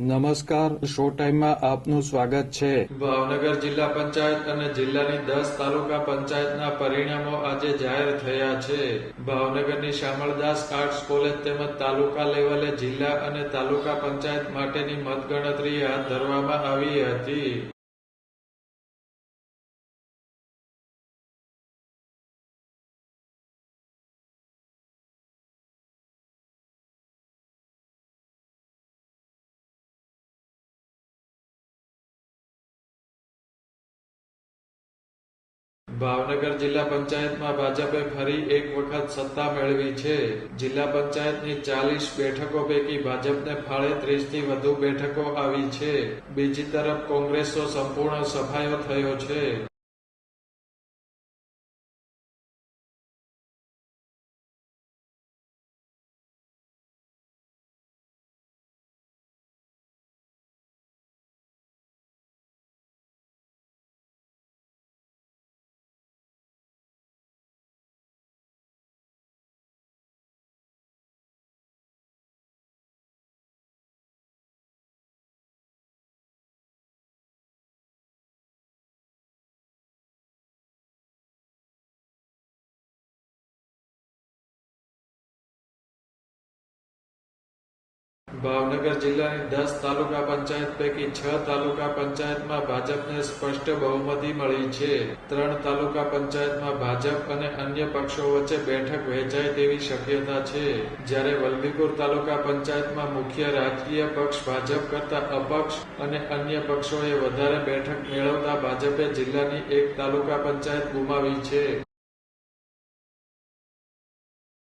નમસ્કાર, શો ટાઈમમાં આપનું સ્વાગત છે. ભાવનગર જિલ્લા પંચાયત અને જિલ્લાની 10 તાલુકા પંચાયતના પરિણામો આજે જાહેર થયા છે. ભાવનગરની શામળદાસ આર્ટ્સ કોલેજ તેમજ તાલુકા લેવલે જિલ્લા અને તાલુકા પંચાયત માટેની મતગણતરી હાથ ધરવામાં આવી હતી. ભાવનગર જિલ્લા પંચાયતમાં ભાજપે ફરી એક વખત સત્તા મેળવી છે. જિલ્લા પંચાયતની 40 બેઠકો પૈકી ભાજપને ફાળે 30થી વધુ બેઠકો આવી છે. બીજી તરફ કોંગ્રેસનો સંપૂર્ણ સફાયો થયો છે. ભાવનગર જિલ્લાની 10 તાલુકા પંચાયત પૈકી 6 તાલુકા પંચાયતમાં ભાજપને સ્પષ્ટ બહુમતી મળી છે. 3 તાલુકા પંચાયતમાં ભાજપ અને અન્ય પક્ષો વચ્ચે બેઠક વહેંચાય તેવી શક્યતા છે. જ્યારે વલ્લભીપુર તાલુકા પંચાયતમાં મુખ્ય રાજકીય પક્ષ ભાજપ કરતા અપક્ષ અને અન્ય પક્ષોએ વધારે બેઠક મેળવતા ભાજપે જિલ્લાની 1 તાલુકા પંચાયત ગુમાવી છે.